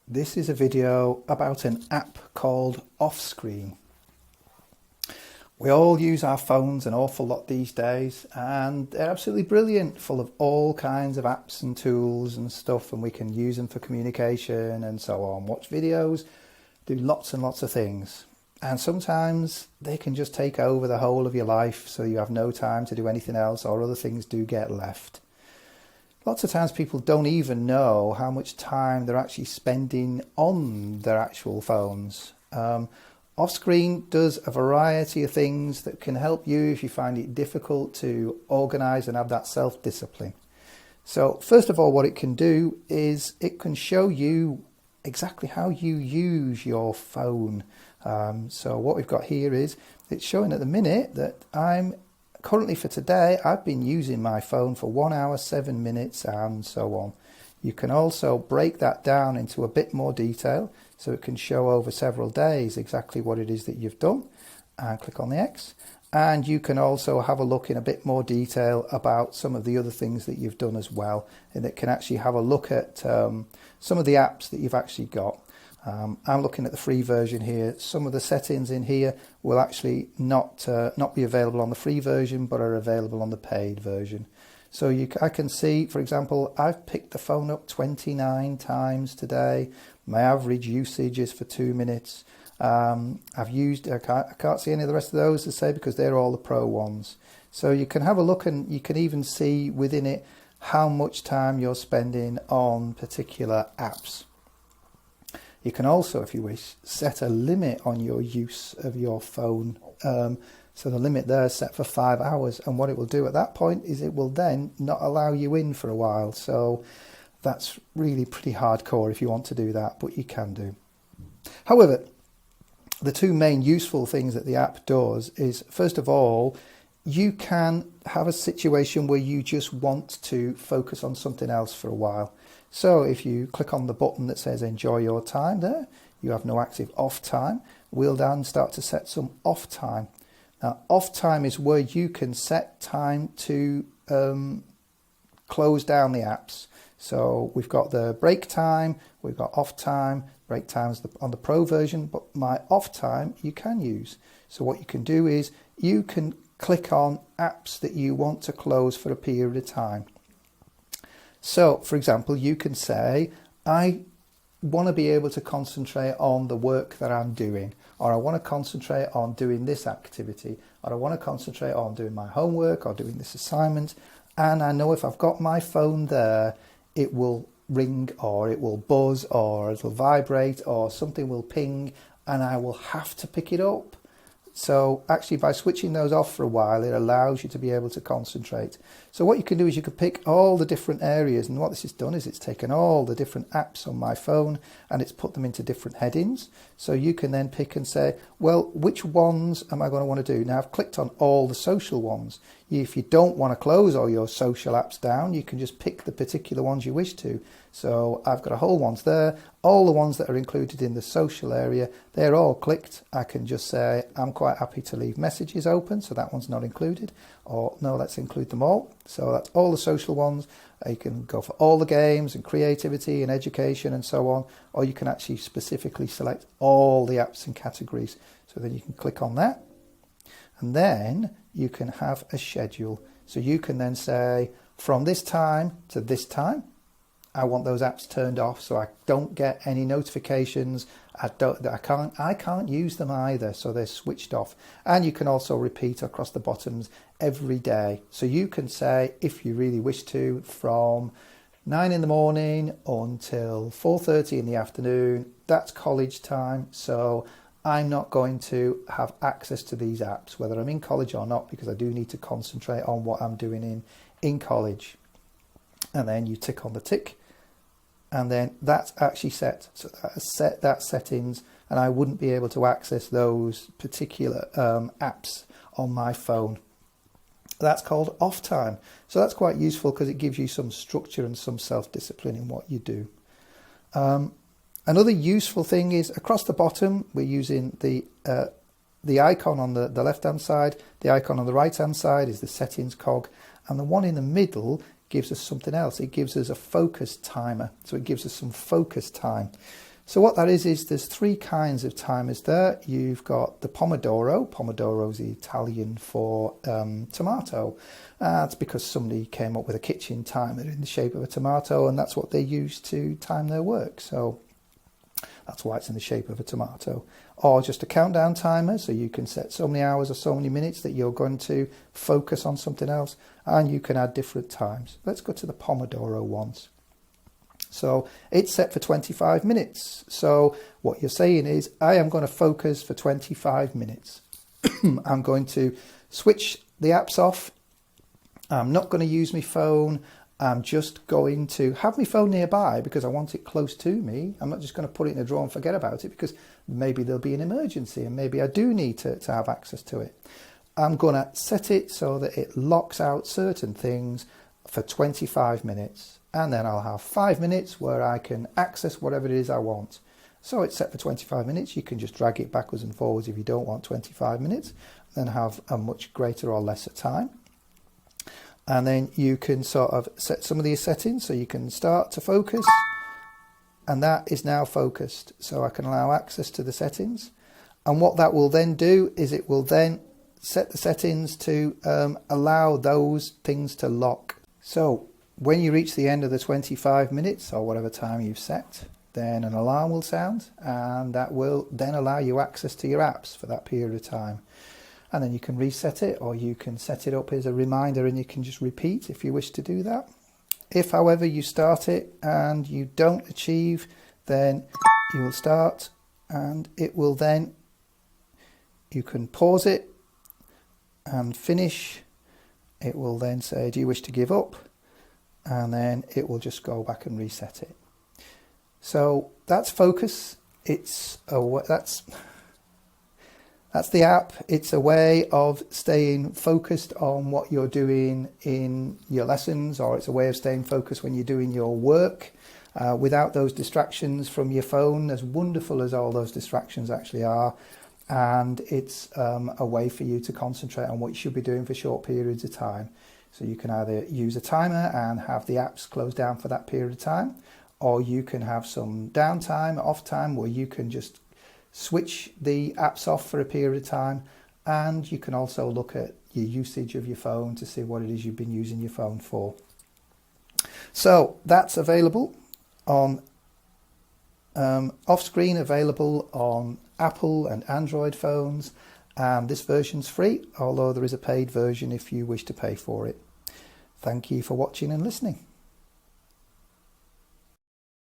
This is a video about an app called OffScreen. We all use our phones an awful lot these days, and they're absolutely brilliant, full of all kinds of apps and tools and stuff, and we can use them for communication and so on. Watch videos, do lots and lots of things. And sometimes they can just take over the whole of your life, so you have no time to do anything else, or other things do get left. Lots of times people don't even know how much time they're actually spending on their actual phones. OffScreen does a variety of things that can help you if you find it difficult to organise and have that self-discipline. So first of all, what it can do is it can show you exactly how you use your phone. So what we've got here is it's showing at the minute that currently for today, I've been using my phone for 1 hour, 7 minutes and so on. You can also break that down into a bit more detail, so it can show over several days exactly what it is that you've done, and click on the X. And you can also have a look in a bit more detail about some of the other things that you've done as well, and it can actually have a look at some of the apps that you've actually got. I'm looking at the free version here. Some of the settings in here will actually not be available on the free version, but are available on the paid version. So I can see, for example, I've picked the phone up 29 times today. My average usage is for 2 minutes. I can't see any of the rest of those to say because they're all the pro ones. So you can have a look, and you can even see within it how much time you're spending on particular apps. You can also, if you wish, set a limit on your use of your phone. So the limit there is set for 5 hours, and what it will do at that point is it will then not allow you in for a while. So that's really pretty hardcore if you want to do that, but you can do. However, the two main useful things that the app does is, first of all, you can have a situation where you just want to focus on something else for a while. So if you click on the button that says enjoy your time there, you have no active off time. We'll then start to set some off time. Now, off time is where you can set time to close down the apps. So we've got the break time, we've got off time. Break time is on the pro version, but my off time you can use. So what you can do is you can click on apps that you want to close for a period of time. So, for example, you can say, I want to be able to concentrate on the work that I'm doing, or I want to concentrate on doing this activity, or I want to concentrate on doing my homework or doing this assignment. And I know if I've got my phone there, it will ring, or it will buzz, or it'll vibrate, or something will ping, and I will have to pick it up. So actually, by switching those off for a while, it allows you to be able to concentrate. So what you can do is you can pick all the different areas, and what this has done is it's taken all the different apps on my phone and it's put them into different headings. So you can then pick and say, well, which ones am I going to want to do? Now I've clicked on all the social ones. If you don't want to close all your social apps down, you can just pick the particular ones you wish to. So I've got a whole ones there. All the ones that are included in the social area, they're all clicked. I can just say I'm quite happy to leave messages open, so that one's not included. Or no, let's include them all. So that's all the social ones. You can go for all the games and creativity and education and so on. Or you can actually specifically select all the apps and categories. So then you can click on that. And then you can have a schedule. So you can then say from this time to this time, I want those apps turned off so I don't get any notifications. I can't use them either, so they're switched off. And you can also repeat across the bottoms every day. So you can say, if you really wish to, from 9 in the morning until 4:30 in the afternoon, that's college time. So I'm not going to have access to these apps, whether I'm in college or not, because I do need to concentrate on what I'm doing in college. And then you tick on the tick, and then that's actually set. So that has set that settings, and I wouldn't be able to access those particular apps on my phone. That's called off time. So that's quite useful because it gives you some structure and some self-discipline in what you do. Another useful thing is across the bottom, we're using the icon on the left-hand side. The icon on the right-hand side is the settings cog, and the one in the middle gives us something else. It gives us a focus timer. So it gives us some focus time. So what that is there's three kinds of timers there. You've got the Pomodoro. Pomodoro is the Italian for tomato. That's because somebody came up with a kitchen timer in the shape of a tomato, and that's what they use to time their work. So that's why it's in the shape of a tomato. Or just a countdown timer, so you can set so many hours or so many minutes that you're going to focus on something else, and you can add different times. Let's go to the Pomodoro ones. So it's set for 25 minutes. So what you're saying is, I am going to focus for 25 minutes. I'm going to switch the apps off. I'm not going to use my phone. I'm just going to have my phone nearby because I want it close to me. I'm not just going to put it in a drawer and forget about it, because maybe there'll be an emergency and maybe I do need to have access to it. I'm going to set it so that it locks out certain things for 25 minutes. And then I'll have 5 minutes where I can access whatever it is I want. So it's set for 25 minutes. You can just drag it backwards and forwards if you don't want 25 minutes, then have a much greater or lesser time. And then you can sort of set some of these settings, so you can start to focus, and that is now focused. So I can allow access to the settings. And what that will then do is it will then set the settings to allow those things to lock. So when you reach the end of the 25 minutes or whatever time you've set, then an alarm will sound, and that will then allow you access to your apps for that period of time. And then you can reset it, or you can set it up as a reminder and you can just repeat if you wish to do that. If, however, you start it and you don't achieve, then you will start and it will then, you can pause it and finish. It will then say, do you wish to give up? And then it will just go back and reset it. So that's focus. That's the app. It's a way of staying focused on what you're doing in your lessons, or it's a way of staying focused when you're doing your work without those distractions from your phone, as wonderful as all those distractions actually are. And it's a way for you to concentrate on what you should be doing for short periods of time. So you can either use a timer and have the apps close down for that period of time, or you can have some downtime, off time, where you can just switch the apps off for a period of time. And you can also look at your usage of your phone to see what it is you've been using your phone for. So that's available on OffScreen, available on Apple and Android phones. And this version's free, although there is a paid version if you wish to pay for it. Thank you for watching and listening.